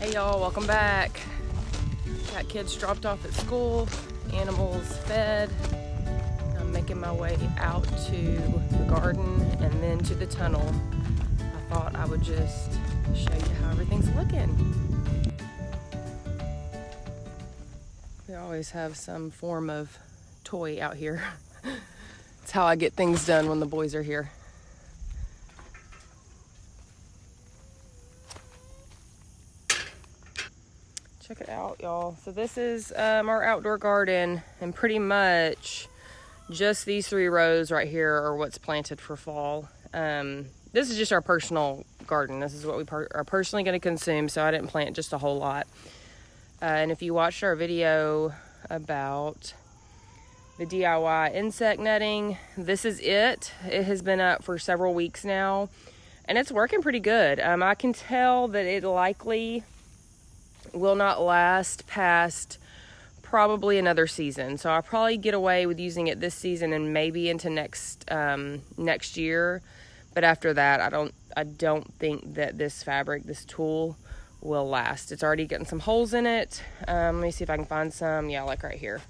Hey y'all, welcome back. Got kids dropped off at school, animals fed. I'm making my way out to the garden and then to the tunnel. I thought I would just show you how everything's looking. We always have some form of toy out here. It's how I get things done when the boys are here. Check it out, y'all. So this is our outdoor garden, and pretty much just these 3 rows right here are what's planted for fall. This is just our personal garden. This is what we are personally going to consume, so I didn't plant just a whole lot. And if you watched our video about the DIY insect netting, this is it. It has been up for several weeks now, and it's working pretty good. I can tell that it likely will not last past probably another season. So I'll probably get away with using it this season and maybe into next year. But after that, I don't think that this tool will last. It's already getting some holes in it. Let me see if I can find some. Yeah, like right here.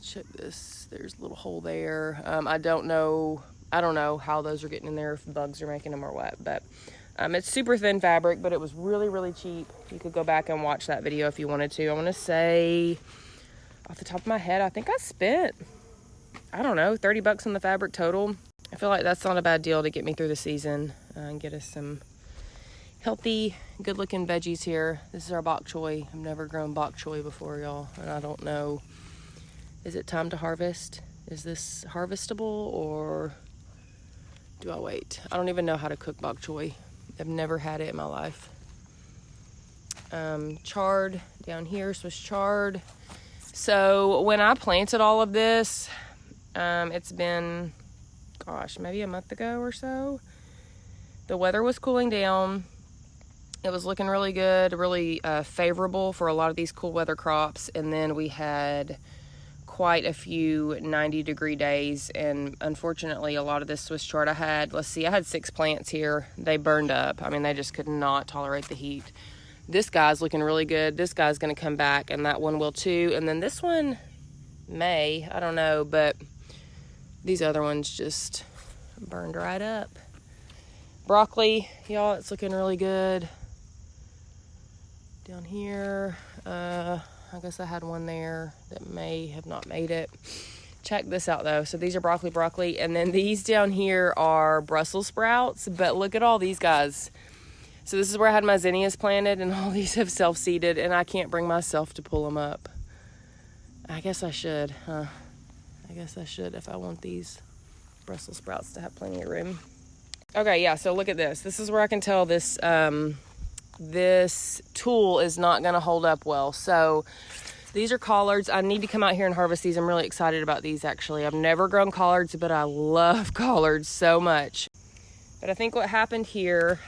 Check this. There's a little hole there. I don't know how those are getting in there, if bugs are making them or what, but it's super thin fabric, but it was really, really cheap. You could go back and watch that video if you wanted to. I want to say, off the top of my head, I think I spent, I don't know, $30 on the fabric total. I feel like that's not a bad deal to get me through the season and get us some healthy, good-looking veggies here. This is our bok choy. I've never grown bok choy before, y'all, and I don't know. Is it time to harvest? Is this harvestable, or do I wait? I don't even know how to cook bok choy. I've never had it in my life. Chard down here, Swiss chard. So when I planted all of this, it's been, gosh, maybe a month ago or so. The weather was cooling down. It was looking really good, really favorable for a lot of these cool weather crops. And then we had quite a few 90-degree days, and unfortunately a lot of this Swiss chard I had 6 plants here. They burned up. I mean, they just could not tolerate the heat. This guy's looking really good. This guy's going to come back, and that one will too. And then this one may, I don't know, but these other ones just burned right up. Broccoli, y'all, it's looking really good. Down here, I guess I had one there that may have not made it. Check this out though. So these are broccoli, and then these down here are Brussels sprouts, but look at all these guys. So this is where I had my zinnias planted, and all these have self-seeded, and I can't bring myself to pull them up. I guess I should, huh? I guess I should if I want these Brussels sprouts to have plenty of room. Okay, yeah, so look at this. This is where I can tell this tool is not going to hold up well. So these are collards. I need to come out here and harvest these. I'm really excited about these, actually. I've never grown collards, but I love collards so much. But I think what happened here,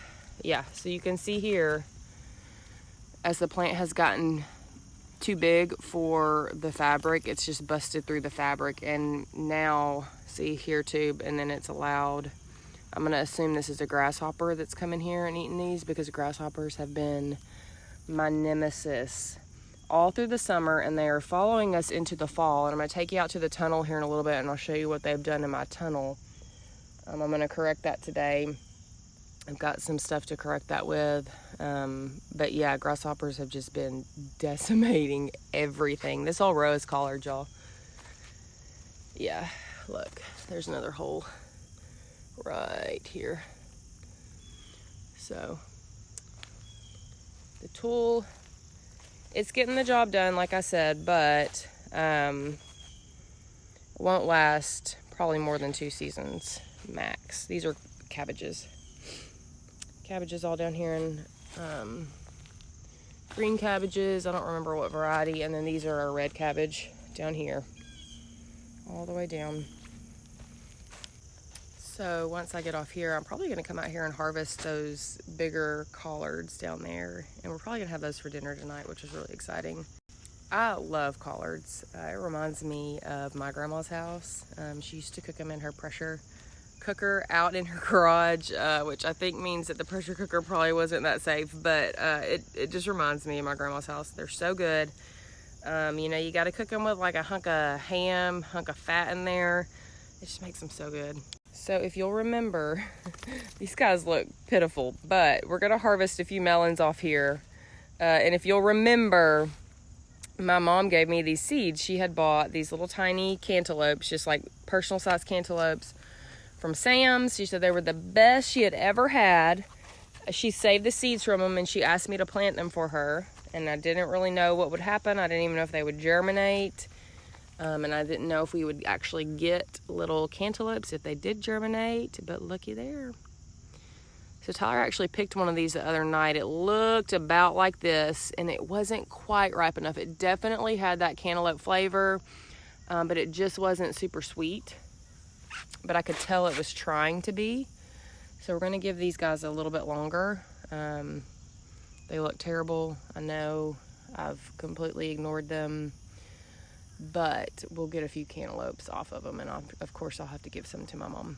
yeah, so you can see here, as the plant has gotten too big for the fabric, it's just busted through the fabric, and now, see here too, and then it's allowed, I'm going to assume this is a grasshopper that's coming here and eating these, because grasshoppers have been my nemesis all through the summer, and they are following us into the fall. And I'm going to take you out to the tunnel here in a little bit, and I'll show you what they've done in my tunnel. I'm going to correct that today. I've got some stuff to correct that with. But yeah, grasshoppers have just been decimating everything. This whole row is collared, y'all. Yeah, look, there's another hole right here. So the tool, it's getting the job done, like I said, but won't last probably more than 2 seasons max. These are cabbages all down here, and green cabbages, I don't remember what variety, and then these are our red cabbage down here all the way down. So once I get off here, I'm probably going to come out here and harvest those bigger collards down there. And we're probably going to have those for dinner tonight, which is really exciting. I love collards. It reminds me of my grandma's house. She used to cook them in her pressure cooker out in her garage, which I think means that the pressure cooker probably wasn't that safe, but it just reminds me of my grandma's house. They're so good. You know, you got to cook them with like a hunk of ham, hunk of fat in there. It just makes them so good. So if you'll remember, these guys look pitiful, but we're gonna harvest a few melons off here. And if you'll remember, my mom gave me these seeds. She had bought these little tiny cantaloupes, just like personal size cantaloupes from Sam's. She said they were the best she had ever had. She saved the seeds from them and she asked me to plant them for her. And I didn't really know what would happen. I didn't even know if they would germinate. And I didn't know if we would actually get little cantaloupes if they did germinate, but looky there. So Tyler actually picked one of these the other night. It looked about like this, and it wasn't quite ripe enough. It definitely had that cantaloupe flavor, but it just wasn't super sweet. But I could tell it was trying to be. So we're gonna give these guys a little bit longer. They look terrible. I know I've completely ignored them, but we'll get a few cantaloupes off of them, and of course I'll have to give some to my mom.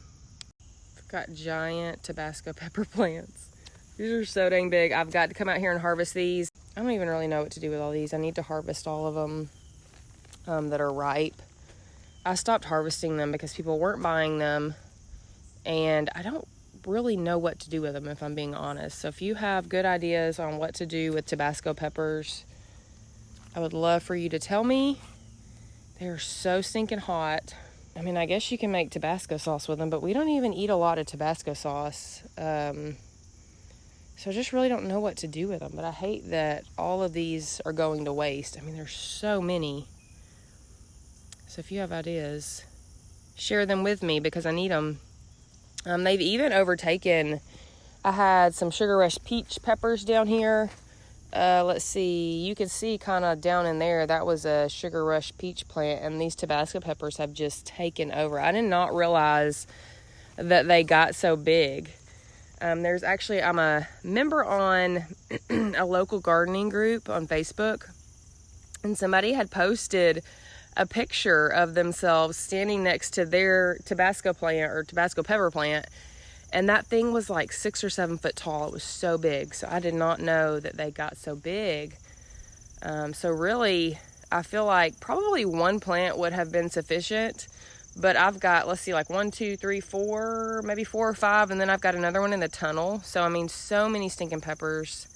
I've got giant Tabasco pepper plants. These are so dang big. I've got to come out here and harvest these. I don't even really know what to do with all these. I need to harvest all of them that are ripe. I stopped harvesting them because people weren't buying them, and I don't really know what to do with them, if I'm being honest. So if you have good ideas on what to do with Tabasco peppers, I would love for you to tell me. They're so stinking hot. I mean, I guess you can make Tabasco sauce with them, but we don't even eat a lot of Tabasco sauce. So I just really don't know what to do with them. But I hate that all of these are going to waste. I mean, there's so many. So if you have ideas, share them with me because I need them. They've even overtaken, I had some Sugar Rush peach peppers down here. Let's see, you can see kind of down in there, that was a Sugar Rush peach plant, and these Tabasco peppers have just taken over. I did not realize that they got so big. There's actually, I'm a member on a local gardening group on Facebook, and somebody had posted a picture of themselves standing next to their Tabasco plant or Tabasco pepper plant, and that thing was like 6 or 7 foot tall. It was so big. So I did not know that they got so big. So really, I feel like probably one plant would have been sufficient, but I've got, let's see, like 1, 2, 3, 4, maybe 4 or 5, and then I've got another one in the tunnel. So I mean, so many stinking peppers.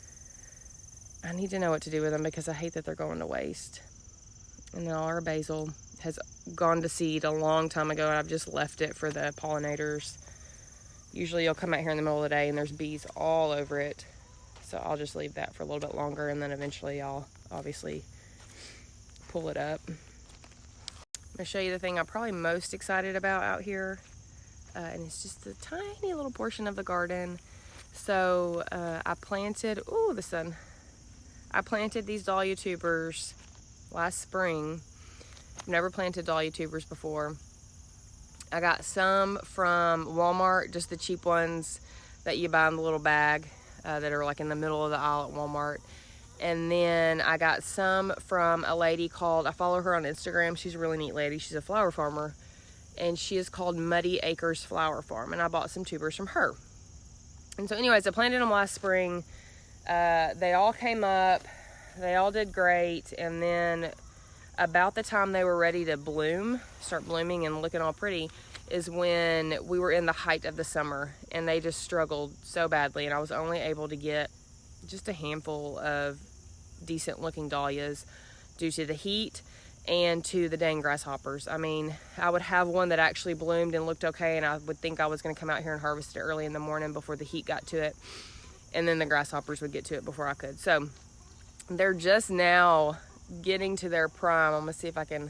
I need to know what to do with them because I hate that they're going to waste. And then all our basil has gone to seed a long time ago, and I've just left it for the pollinators. Usually you'll come out here in the middle of the day and there's bees all over it. So I'll just leave that for a little bit longer, and then eventually I'll obviously pull it up. I'm gonna show you the thing I'm probably most excited about out here. And it's just a tiny little portion of the garden. So I planted, ooh, the sun. I planted these Dahlia tubers last spring. I've never planted Dahlia tubers before. I got some from Walmart, just the cheap ones that you buy in the little bag that are like in the middle of the aisle at Walmart. And then I got some from a lady called, I follow her on Instagram. She's a really neat lady. She's a flower farmer, and she is called Muddy Acres Flower Farm. And I bought some tubers from her. And so anyways, I planted them last spring. They all came up. They all did great, and then about the time they were ready to bloom, start blooming and looking all pretty, is when we were in the height of the summer, and they just struggled so badly, and I was only able to get just a handful of decent looking dahlias due to the heat and to the dang grasshoppers. I mean, I would have one that actually bloomed and looked okay, and I would think I was going to come out here and harvest it early in the morning before the heat got to it, and then the grasshoppers would get to it before I could. So they're just now getting to their prime. I'm gonna see if I can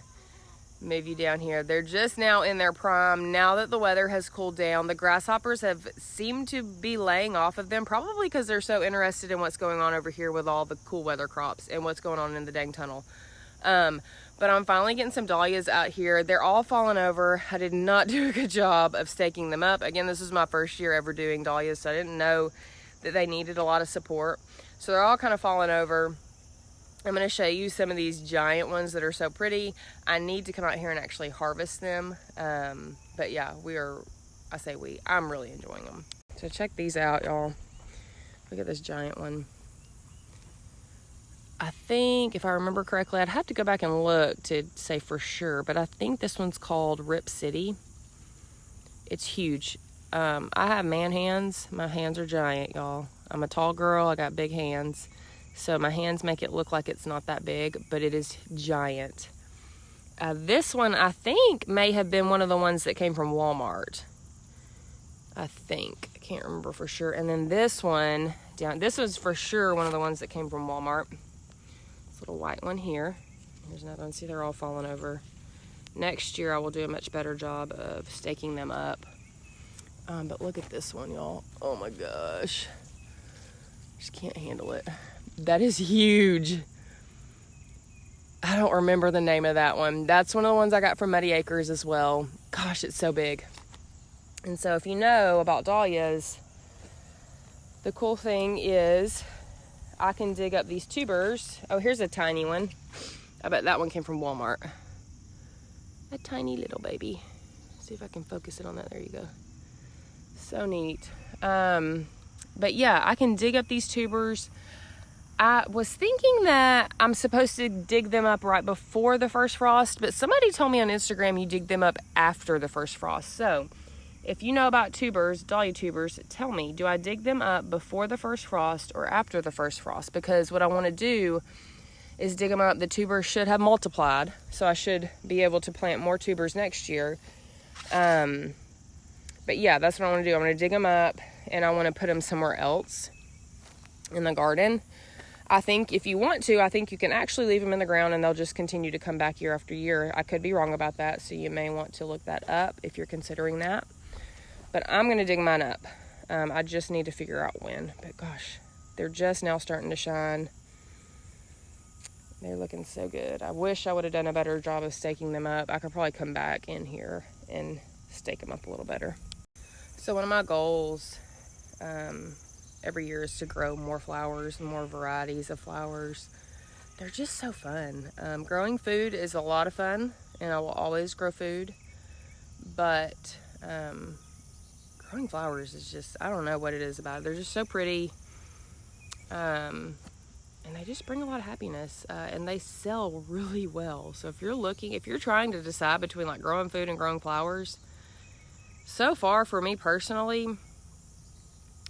move you down here. They're just now in their prime. Now that the weather has cooled down, the grasshoppers have seemed to be laying off of them, probably because they're so interested in what's going on over here with all the cool weather crops and what's going on in the dang tunnel. But I'm finally getting some dahlias out here. They're all falling over. I did not do a good job of staking them up. Again, this is my first year ever doing dahlias, so I didn't know that they needed a lot of support. So they're all kind of falling over. I'm going to show you some of these giant ones that are so pretty. I need to come out here and actually harvest them. But yeah, we are I say we, I'm really enjoying them. So check these out, y'all. Look at this giant one. I think, if I remember correctly, I'd have to go back and look to say for sure, but I think this one's called Rip City. It's huge. I have man hands. My hands are giant, y'all. I'm a tall girl. I got big hands. So my hands make it look like it's not that big, but it is giant. This one, I think, may have been one of the ones that came from Walmart. I think. I can't remember for sure. And then this one, this was for sure one of the ones that came from Walmart. This little white one here. There's another one. See, they're all falling over. Next year, I will do a much better job of staking them up. But look at this one, y'all. Oh my gosh. Just can't handle it. That is huge. I don't remember the name of that one. That's one of the ones I got from Muddy Acres as well. Gosh, it's so big. And so if you know about dahlias, the cool thing is I can dig up these tubers. Oh, here's a tiny one. I bet that one came from Walmart. A tiny little baby. See if I can focus it on that. There you go. So neat. But yeah, I can dig up these tubers. I was thinking that I'm supposed to dig them up right before the first frost, but somebody told me on Instagram you dig them up after the first frost. So if you know about tubers, dahlia tubers, tell me, do I dig them up before the first frost or after the first frost? Because what I want to do is dig them up. The tubers should have multiplied, so I should be able to plant more tubers next year. But yeah, that's what I want to do. I want to dig them up, and I want to put them somewhere else in the garden. I think if you want to, I think you can actually leave them in the ground and they'll just continue to come back year after year. I could be wrong about that, so you may want to look that up if you're considering that. But I'm going to dig mine up. I just need to figure out when. But gosh, they're just now starting to shine. They're looking so good. I wish I would have done a better job of staking them up. I could probably come back in here and stake them up a little better. So one of my goals every year is to grow more flowers, more varieties of flowers. They're just so fun. Growing food is a lot of fun, and I will always grow food. But growing flowers is just, I don't know what it is about it. They're just so pretty. And they just bring a lot of happiness, and they sell really well. So if you're trying to decide between like growing food and growing flowers, so far for me personally,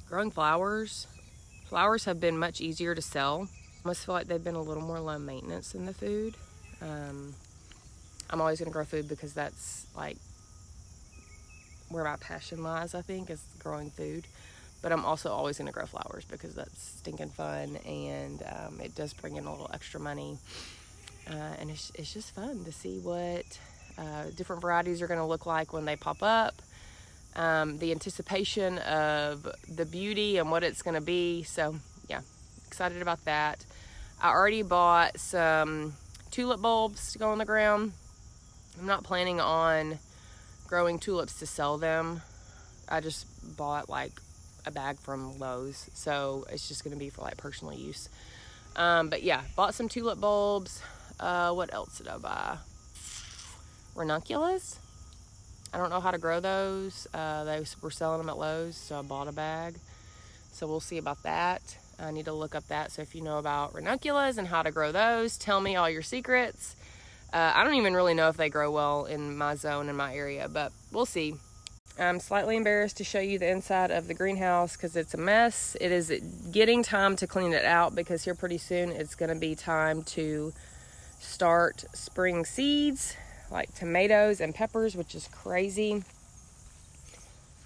growing flowers have been much easier to sell. I almost feel like they've been a little more low maintenance than the food. I'm always gonna grow food because that's like where my passion lies, I think, is growing food. But I'm also always going to grow flowers because that's stinking fun, and it does bring in a little extra money. And it's just fun to see what different varieties are going to look like when they pop up. The anticipation of the beauty and what it's going to be. So, yeah, excited about that. I already bought some tulip bulbs to go on the ground. I'm not planning on growing tulips to sell them. I just bought like a bag from Lowe's, so it's just going to be for like personal use. But yeah, bought some tulip bulbs. What else did I buy? Ranunculus. I don't know how to grow those. They were selling them at Lowe's, so I bought a bag. So we'll see about that. I need to look up that. So if you know about ranunculus and how to grow those, tell me all your secrets. I don't even really know if they grow well in my zone, in my area, but we'll see. I'm slightly embarrassed to show you the inside of the greenhouse because it's a mess. It is getting time to clean it out because here pretty soon it's going to be time to start spring seeds like tomatoes and peppers, which is crazy.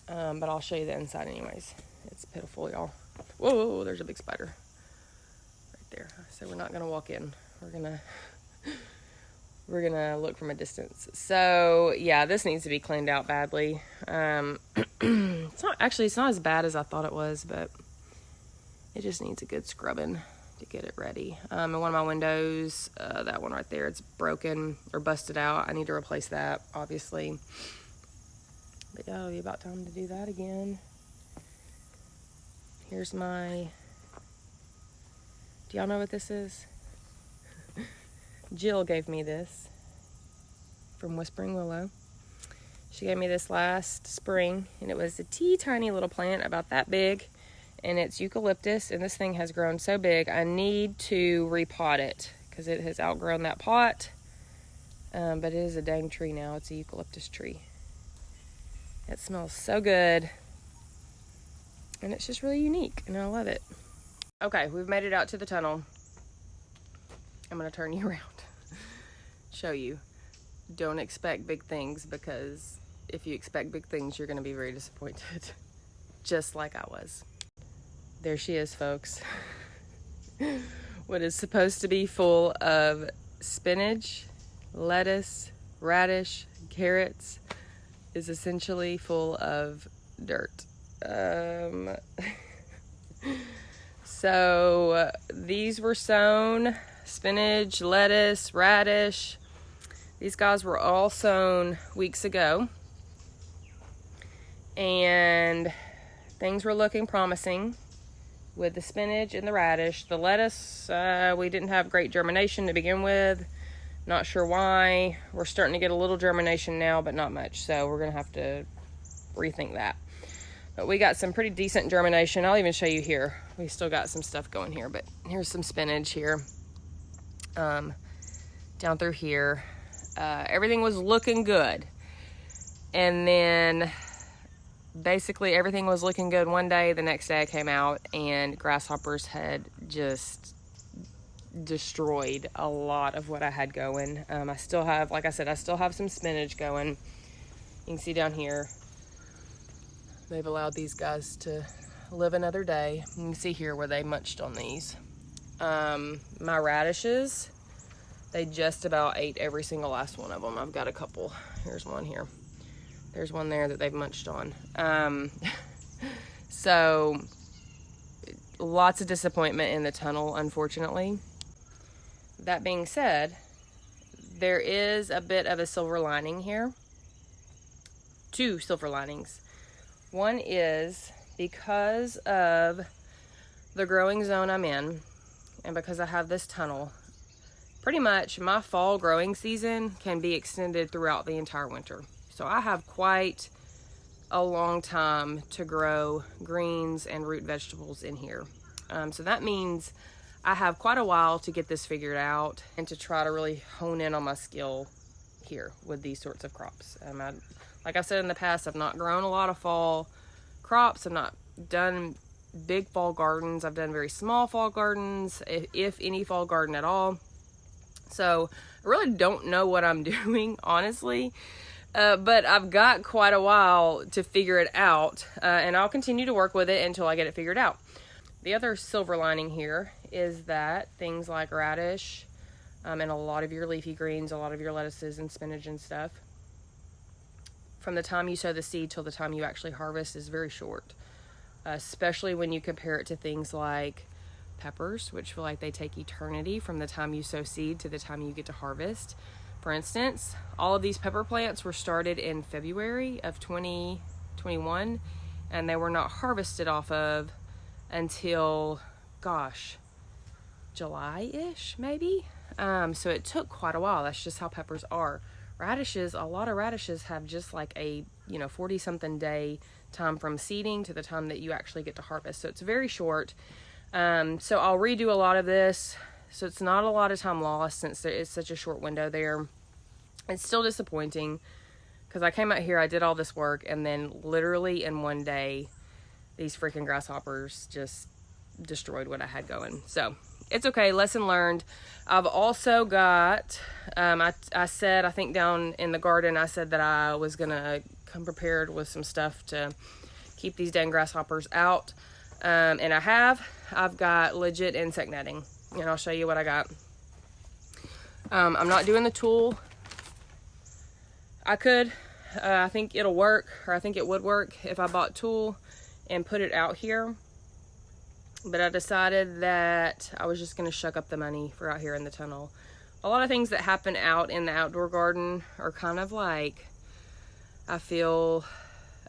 But I'll show you the inside anyways. It's pitiful, y'all. Whoa, there's a big spider right there. So we're not going to walk in. We're gonna look from a distance. So yeah, this needs to be cleaned out badly. It's not as bad as I thought it was, but it just needs a good scrubbing to get it ready. And one of my windows, that one right there, it's broken or busted out. I need to replace that, obviously. But yeah, it'll be about time to do that again. Here's my, do y'all know what this is? Jill gave me this from Whispering Willow. She gave me this last spring, and it was a tiny little plant about that big, and it's eucalyptus, and this thing has grown so big. I need to repot it because it has outgrown that pot, but it is a dang tree now. It's a eucalyptus tree. It smells so good, and it's just really unique, and I love it. Okay, we've made it out to the tunnel. I'm going to turn you around, show you. Don't expect big things, because if you expect big things, you're going to be very disappointed, just like I was. There she is, folks. What is supposed to be full of spinach, lettuce, radish, carrots is essentially full of dirt. So these were sown, spinach, lettuce, radish. These guys were all sown weeks ago, and things were looking promising with the spinach and the radish. The lettuce, we didn't have great germination to begin with. Not sure why. We're starting to get a little germination now, but not much, so we're gonna have to rethink that. But we got some pretty decent germination. I'll even show you here. We still got some stuff going here, but here's some spinach here. Down through here. Everything was looking good. And then basically everything was looking good one day. The next day I came out and grasshoppers had just destroyed a lot of what I had going. I still have, like I said, I still have some spinach going. You can see down here, they've allowed these guys to live another day. You can see here where they munched on these. My radishes, they just about ate every single last one of them. I've got a couple. Here's one here. There's one there that they've munched on. So lots of disappointment in the tunnel, unfortunately. That being said, there is a bit of a silver lining here. Two silver linings. One is because of the growing zone I'm in, and because I have this tunnel, pretty much my fall growing season can be extended throughout the entire winter. So I have quite a long time to grow greens and root vegetables in here. So that means I have quite a while to get this figured out and to try to really hone in on my skill here with these sorts of crops. Like I said in the past, I've not grown a lot of fall crops. I've not done big fall gardens. I've done very small fall gardens, if any fall garden at all. So I really don't know what I'm doing, honestly. But I've got quite a while to figure it out, and I'll continue to work with it until I get it figured out. The other silver lining here is that things like radish, and a lot of your leafy greens, a lot of your lettuces and spinach and stuff, from the time you sow the seed till the time you actually harvest is very short, especially when you compare it to things like peppers, which feel like they take eternity from the time you sow seed to the time you get to harvest. For instance, all of these pepper plants were started in February of 2021, and they were not harvested off of until, gosh, July-ish, maybe? So it took quite a while. That's just how peppers are. Radishes, a lot of radishes have just like a 40-something day time from seeding to the time that you actually get to harvest. So it's very short. So I'll redo a lot of this. So it's not a lot of time lost since there is such a short window there. It's still disappointing because I came out here, I did all this work, and then literally in one day, these freaking grasshoppers just destroyed what I had going. So it's okay, lesson learned. I've also got, I said, I think down in the garden, I said that I was gonna come prepared with some stuff to keep these dang grasshoppers out. And I have. I've got legit insect netting, and I'll show you what I got. I'm not doing the tool. I could, I think it'll work, or I think it would work if I bought tool and put it out here. But I decided that I was just going to shuck up the money for out here in the tunnel. A lot of things that happen out in the outdoor garden are kind of like, I feel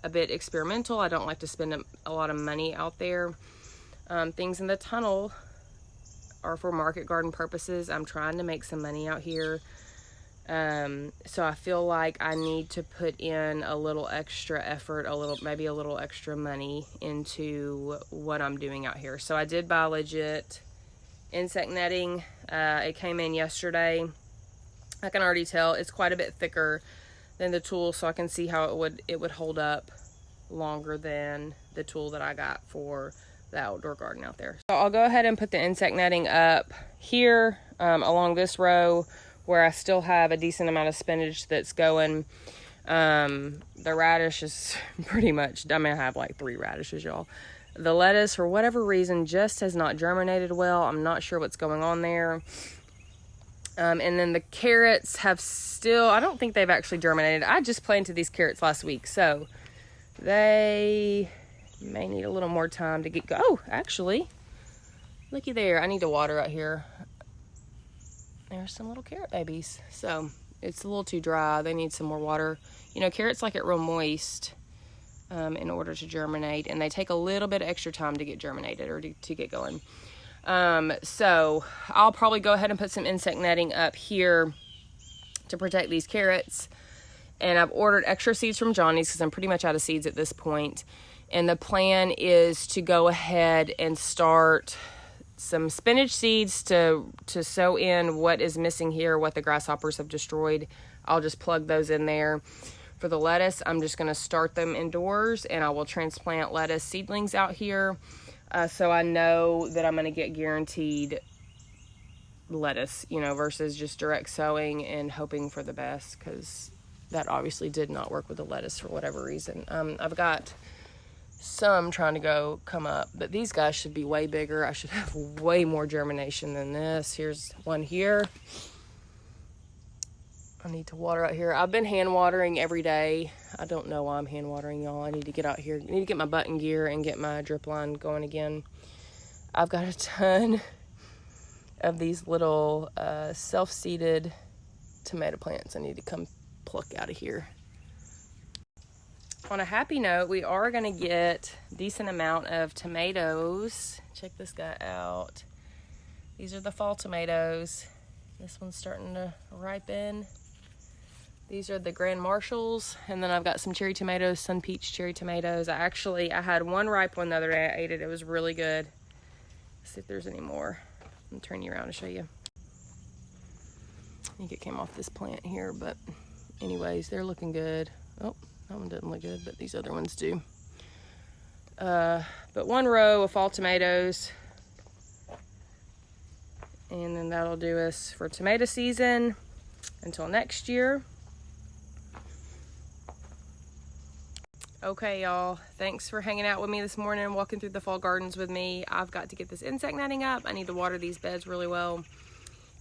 a bit experimental. I don't like to spend a lot of money out there. Things in the tunnel are for market garden purposes. I'm trying to make some money out here. So I feel like I need to put in a little extra effort, maybe a little extra money into what I'm doing out here. So I did buy legit insect netting. It came in yesterday. I can already tell it's quite a bit thicker than the tool, so I can see how it would hold up longer than the tool that I got for the outdoor garden out there. So I'll go ahead and put the insect netting up here along this row where I still have a decent amount of spinach that's going. The radish is pretty much, I have like 3 radishes, y'all. The lettuce, for whatever reason, just has not germinated well. I'm not sure what's going on there. And then the carrots have still, I don't think they've actually germinated. I just planted these carrots last week, so they may need a little more time to get oh, actually, looky there. I need to water out here. There's some little carrot babies. So it's a little too dry. They need some more water. You know, carrots like it real moist in order to germinate, and they take a little bit of extra time to get germinated or to get going. So I'll probably go ahead and put some insect netting up here to protect these carrots. And I've ordered extra seeds from Johnny's because I'm pretty much out of seeds at this point. And the plan is to go ahead and start some spinach seeds to sow in what is missing here, what the grasshoppers have destroyed. I'll just plug those in there. For the lettuce, I'm just going to start them indoors, and I will transplant lettuce seedlings out here. So I know that I'm going to get guaranteed lettuce, you know, versus just direct sowing and hoping for the best, because that obviously did not work with the lettuce for whatever reason. I've got some trying to come up, but these guys should be way bigger. I should have way more germination than this. Here's one here. I need to water out here. I've been hand watering every day. I don't know why I'm hand watering, y'all. I need to get out here. I need to get my button gear and get my drip line going again. I've got a ton of these little self-seeded tomato plants I need to come pluck out of here. On a happy note, we are going to get a decent amount of tomatoes. Check this guy out. These are the fall tomatoes. This one's starting to ripen. These are the Grand Marshalls, and then I've got some cherry tomatoes, Sun Peach cherry tomatoes. I had one ripe one the other day. I ate it. It was really good. Let's see if there's any more. I'm turn you around to show you. I think it came off this plant here, but anyways, they're looking good. Oh, that one doesn't look good, but these other ones do. But one row of fall tomatoes, and then that'll do us for tomato season until next year. Okay, y'all, thanks for hanging out with me this morning, walking through the fall gardens with me. I've got to get this insect netting up. I need to water these beds really well.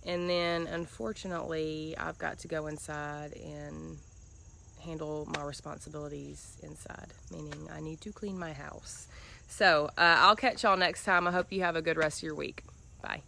And then, unfortunately, I've got to go inside and handle my responsibilities inside, meaning I need to clean my house. So, I'll catch y'all next time. I hope you have a good rest of your week. Bye.